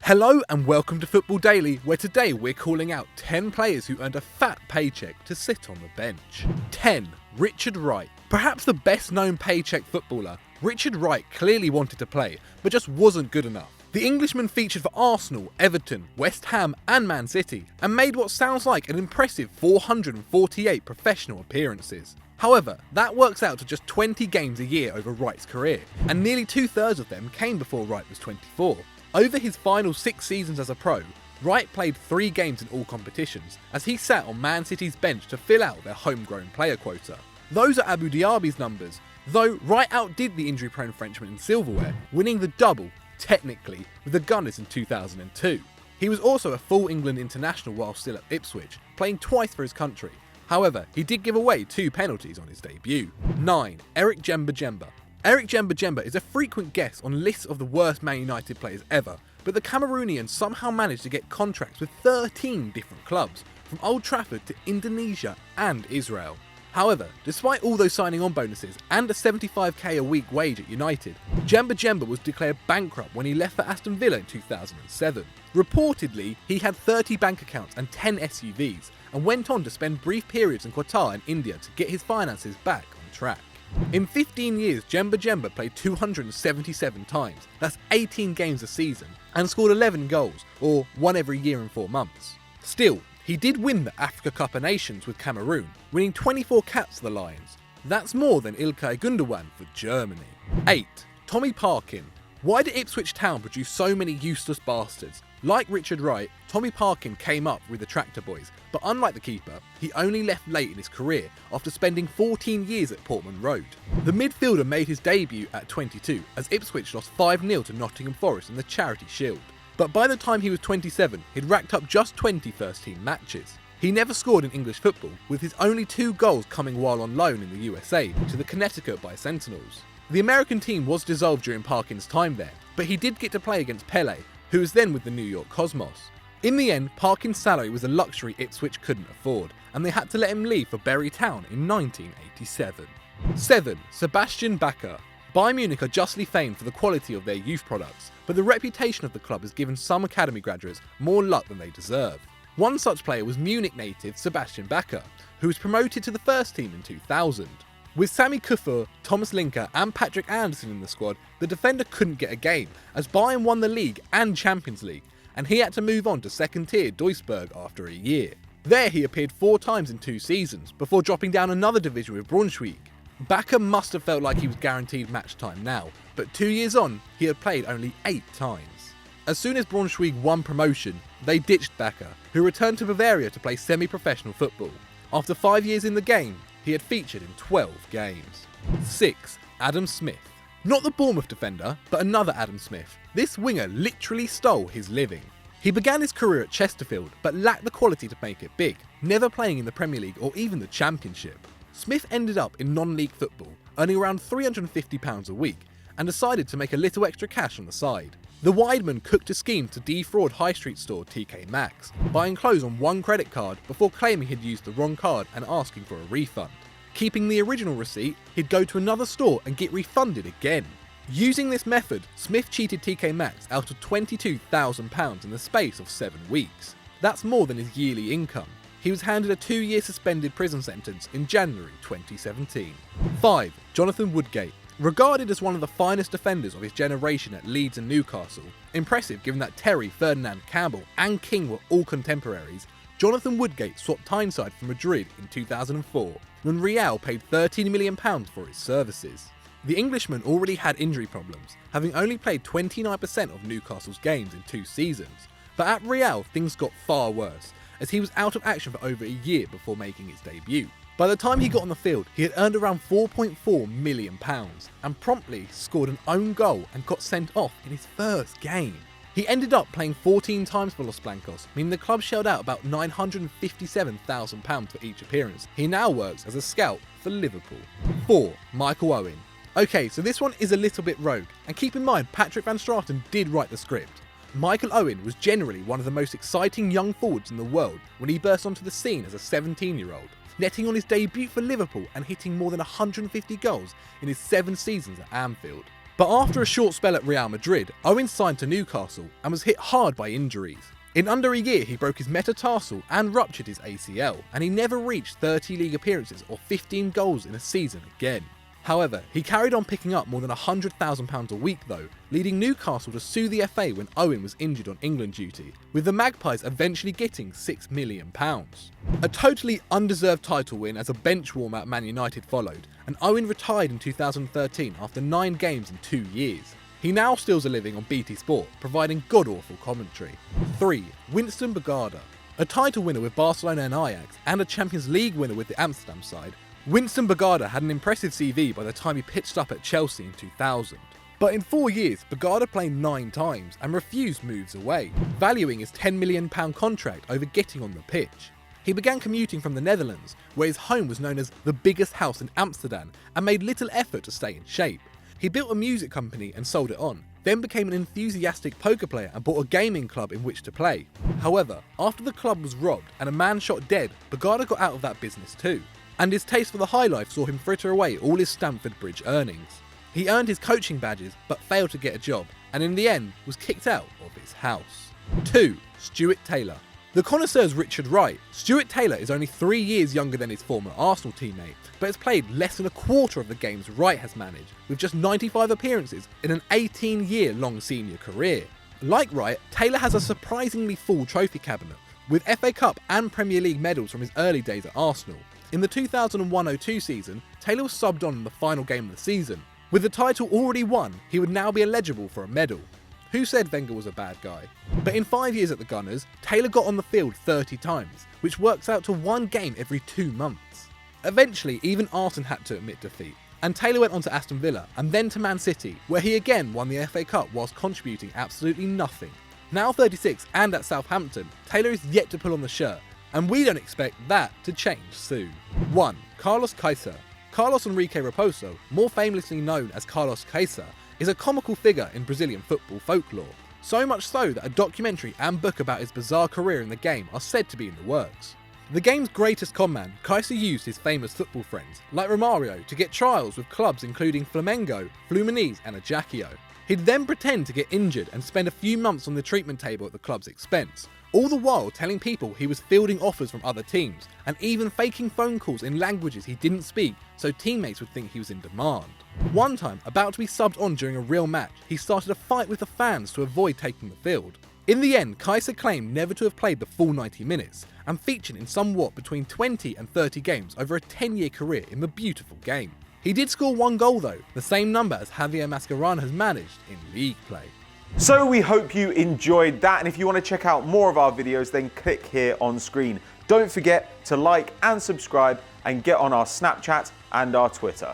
Hello and welcome to Football Daily, where today we're calling out 10 players who earned a fat paycheck to sit on the bench. 10. Richard Wright. Perhaps the best known paycheck footballer, Richard Wright clearly wanted to play, but just wasn't good enough. The Englishman featured for Arsenal, Everton, West Ham and Man City, and made what sounds like an impressive 448 professional appearances. However, that works out to just 20 games a year over Wright's career, and nearly 2/3 of them came before Wright was 24. Over his final 6 seasons as a pro, Wright played 3 games in all competitions, as he sat on Man City's bench to fill out their homegrown player quota. Those are Abu Dhabi's numbers, though Wright outdid the injury-prone Frenchman in silverware, winning the double, technically, with the Gunners in 2002. He was also a full England international while still at Ipswich, playing twice for his country. However, he did give away 2 penalties on his debut. 9. Djemba-Djemba. Djemba-Djemba is a frequent guest on lists of the worst Man United players ever, but the Cameroonian somehow managed to get contracts with 13 different clubs, from Old Trafford to Indonesia and Israel. However, despite all those signing on bonuses and a 75k a week wage at United, Djemba-Djemba was declared bankrupt when he left for Aston Villa in 2007. Reportedly, he had 30 bank accounts and 10 SUVs, and went on to spend brief periods in Qatar and India to get his finances back on track. In 15 years, Djemba-Djemba played 277 times, that's 18 games a season, and scored 11 goals, or 1 every year and 4 months. Still, he did win the Africa Cup of Nations with Cameroon, winning 24 caps for the Lions. That's more than Ilkay Gundogan for Germany. 8. Tommy Parkin. Why did Ipswich Town produce so many useless bastards? Like Richard Wright, Tommy Parkin came up with the Tractor Boys, but unlike the keeper, he only left late in his career after spending 14 years at Portman Road. The midfielder made his debut at 22 as Ipswich lost 5-0 to Nottingham Forest in the Charity Shield. But by the time he was 27, he'd racked up just 20 first-team matches. He never scored in English football, with his only 2 goals coming while on loan in the USA to the Connecticut Bi-Sentinels. The American team was dissolved during Parkin's time there, but he did get to play against Pele, who was then with the New York Cosmos. In the end, Parkin's salary was a luxury Ipswich couldn't afford, and they had to let him leave for Bury Town in 1987. 7. Sebastian Backer. Bayern Munich are justly famed for the quality of their youth products, but the reputation of the club has given some academy graduates more luck than they deserve. One such player was Munich native Sebastian Backer, who was promoted to the first team in 2000. With Sami Kufur, Thomas Linker and Patrick Anderson in the squad, the defender couldn't get a game, as Bayern won the league and Champions League, and he had to move on to second-tier Duisburg after a year. There he appeared 4 times in 2 seasons, before dropping down another division with Braunschweig. Backer must have felt like he was guaranteed match time now, but 2 years on, he had played only 8 times. As soon as Braunschweig won promotion, they ditched Backer, who returned to Bavaria to play semi-professional football. After 5 years in the game, he had featured in 12 games. 6. Adam Smith. Not the Bournemouth defender, but another Adam Smith. This winger literally stole his living. He began his career at Chesterfield, but lacked the quality to make it big, never playing in the Premier League or even the Championship. Smith ended up in non-league football, earning around £350 a week, and decided to make a little extra cash on the side. The Wideman cooked a scheme to defraud high street store TK Maxx, buying clothes on 1 credit card before claiming he'd used the wrong card and asking for a refund. Keeping the original receipt, he'd go to another store and get refunded again. Using this method, Smith cheated TK Maxx out of £22,000 in the space of 7 weeks. That's more than his yearly income. He was handed a 2-year suspended prison sentence in January 2017. 5. Jonathan Woodgate. Regarded as one of the finest defenders of his generation at Leeds and Newcastle, impressive given that Terry, Ferdinand, Campbell and King were all contemporaries, Jonathan Woodgate swapped Tyneside for Madrid in 2004, when Real paid £13 million for his services. The Englishman already had injury problems, having only played 29% of Newcastle's games in 2 seasons, but at Real things got far worse, as he was out of action for over a year before making his debut. By the time he got on the field, he had earned around £4.4 million, and promptly scored an own goal and got sent off in his first game. He ended up playing 14 times for Los Blancos, meaning the club shelled out about £957,000 for each appearance. He now works as a scout for Liverpool. 4. Michael Owen. Okay, so this one is a little bit rogue, and keep in mind Patrick Van Straten did write the script. Michael Owen was generally one of the most exciting young forwards in the world when he burst onto the scene as a 17-year-old. netting on his debut for Liverpool and hitting more than 150 goals in his 7 seasons at Anfield. But after a short spell at Real Madrid, Owen signed to Newcastle and was hit hard by injuries. In under a year, he broke his metatarsal and ruptured his ACL, and he never reached 30 league appearances or 15 goals in a season again. However, he carried on picking up more than £100,000 a week though, leading Newcastle to sue the FA when Owen was injured on England duty, with the Magpies eventually getting £6 million. A totally undeserved title win as a bench warmer at Man United followed, and Owen retired in 2013 after 9 games in 2 years. He now steals a living on BT Sport, providing god-awful commentary. 3. Winston Bogarde. A title winner with Barcelona and Ajax, and a Champions League winner with the Amsterdam side, Winston Bogarde had an impressive CV by the time he pitched up at Chelsea in 2000. But in 4 years, Bogarde played 9 times and refused moves away, valuing his £10 million contract over getting on the pitch. He began commuting from the Netherlands, where his home was known as the biggest house in Amsterdam, and made little effort to stay in shape. He built a music company and sold it on, then became an enthusiastic poker player and bought a gaming club in which to play. However, after the club was robbed and a man shot dead, Bogarde got out of that business too, and his taste for the high life saw him fritter away all his Stamford Bridge earnings. He earned his coaching badges but failed to get a job, and in the end was kicked out of his house. 2. Stuart Taylor. The connoisseur's Richard Wright. Stuart Taylor is only 3 years younger than his former Arsenal teammate, but has played less than a quarter of the games Wright has managed, with just 95 appearances in an 18-year-long senior career. Like Wright, Taylor has a surprisingly full trophy cabinet, with FA Cup and Premier League medals from his early days at Arsenal. In the 2001-02 season, Taylor was subbed on in the final game of the season. With the title already won, he would now be eligible for a medal. Who said Wenger was a bad guy? But in 5 years at the Gunners, Taylor got on the field 30 times, which works out to 1 game every 2 months. Eventually, even Arsenal had to admit defeat, and Taylor went on to Aston Villa and then to Man City, where he again won the FA Cup whilst contributing absolutely nothing. Now 36 and at Southampton, Taylor is yet to pull on the shirt, and we don't expect that to change soon. 1. Carlos Kaiser. Carlos Enrique Raposo, more famously known as Carlos Kaiser, is a comical figure in Brazilian football folklore, so much so that a documentary and book about his bizarre career in the game are said to be in the works. The game's greatest conman, Kaiser used his famous football friends, like Romario, to get trials with clubs including Flamengo, Fluminense and Ajaccio. He'd then pretend to get injured and spend a few months on the treatment table at the club's expense, all the while telling people he was fielding offers from other teams, and even faking phone calls in languages he didn't speak so teammates would think he was in demand. One time, about to be subbed on during a real match, he started a fight with the fans to avoid taking the field. In the end, Kaiser claimed never to have played the full 90 minutes, and featured in somewhat between 20 and 30 games over a 10-year career in the beautiful game. He did score 1 goal though, the same number as Javier Mascherano has managed in league play. So we hope you enjoyed that, and if you want to check out more of our videos, then click here on screen. Don't forget to like and subscribe and get on our Snapchat and our Twitter.